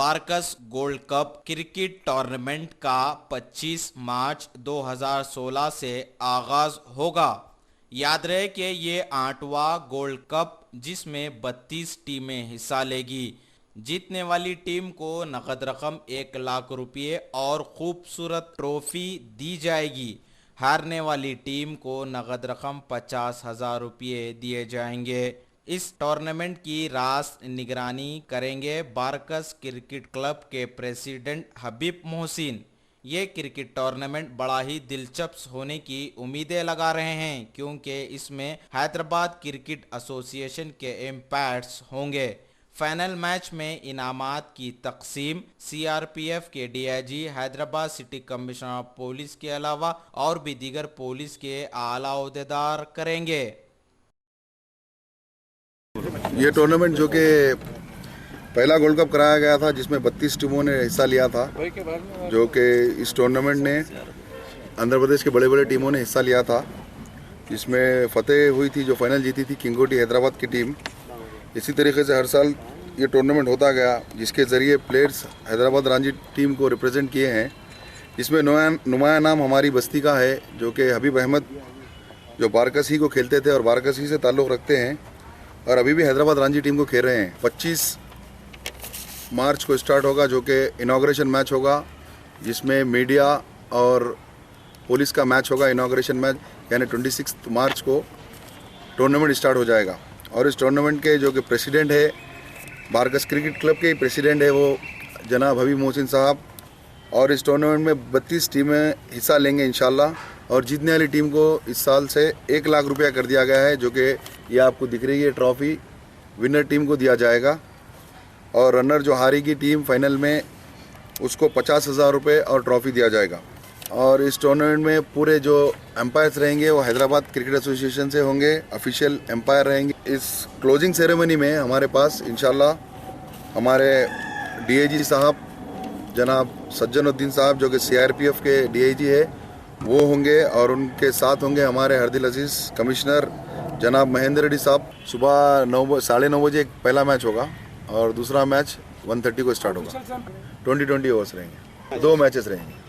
Barkas gold cup cricket tournament का 25 मार्च 2016 से आगाज होगा। याद रहे कि ये 8वां गोल्ड कप जिसमें 32 टीमें हिस्सा लेगी। जीतने वाली टीम को नकद रकम 1 लाख रुपये और खूबसूरत ट्रॉफी दी जाएगी। हारने वाली टीम को नकद रकम 50,000 रुपये दिए जाएंगे। इस टूर्नामेंट की रास निगरानी करेंगे बारकस क्रिकेट क्लब के प्रेसिडेंट हबीब मोहसिन। ये क्रिकेट टूर्नामेंट बड़ा ही दिलचस्प होने की उम्मीदें लगा रहे हैं, क्योंकि इसमें हैदराबाद क्रिकेट एसोसिएशन के एम्पायर्स होंगे। फाइनल मैच में इनामात की तकसीम सीआरपीएफ के DIG, Hyderabad city commissioner of police के अलावा और भी दीगर पुलिस के आला ओहदेदार करेंगे। ये टूर्नामेंट जो कि पहला गोल्ड कप कराया गया था, जिसमें 32 टीमों ने हिस्सा लिया था, जो कि इस टूर्नामेंट ने आंध्र प्रदेश के बड़े बड़े टीमों ने हिस्सा लिया था, जिसमें फतेह हुई थी, जो फाइनल जीती थी किंगोटी हैदराबाद की टीम। इसी तरीके से हर साल ये टूर्नामेंट होता गया, जिसके ज़रिए प्लेयर्स हैदराबाद रणजी टीम को रिप्रेजेंट किए हैं। इसमें नुमाया नाम हमारी बस्ती का है, जो कि हबीब अहमद, जो बारकस ही को खेलते थे और बारकस ही से ताल्लुक़ रखते हैं और अभी भी हैदराबाद रणजी टीम को खेल रहे हैं। 25 मार्च को स्टार्ट होगा, जो कि इनाग्रेशन मैच होगा, जिसमें मीडिया और पुलिस का मैच होगा। इनाग्रेशन मैच यानी 26 मार्च को टूर्नामेंट स्टार्ट हो जाएगा। और इस टूर्नामेंट के जो कि प्रेसिडेंट है, बारकस क्रिकेट क्लब के प्रेसिडेंट है, वो जनाब हबीब मोहसिन साहब। और इस टूर्नामेंट में 32 टीमें हिस्सा लेंगे इंशाल्लाह। और जीतने वाली टीम को इस साल से 1 लाख रुपया कर दिया गया है, जो कि ये आपको दिख रही है ट्रॉफी, विनर टीम को दिया जाएगा। और रनर जो हारेगी टीम फाइनल में, उसको 50,000 रुपये और ट्रॉफी दिया जाएगा। और इस टूर्नामेंट में पूरे जो एम्पायर्स रहेंगे वो हैदराबाद क्रिकेट एसोसिएशन से होंगे, ऑफिशियल एम्पायर रहेंगे। इस क्लोजिंग सेरेमनी में हमारे पास इंशाल्लाह हमारे डीआईजी साहब जनाब सज्जनुद्दीन साहब, जो कि सीआरपीएफ के डीआईजी है, वो होंगे। और उनके साथ होंगे हमारे हरदिल अजीज़ कमिश्नर जनाब महेंद्र रेड्डी साहब। सुबह 9:30 बजे एक पहला मैच होगा और दूसरा मैच 1:30 को स्टार्ट होगा। 20 ओवर्स रहेंगे, 2 मैचेस रहेंगे।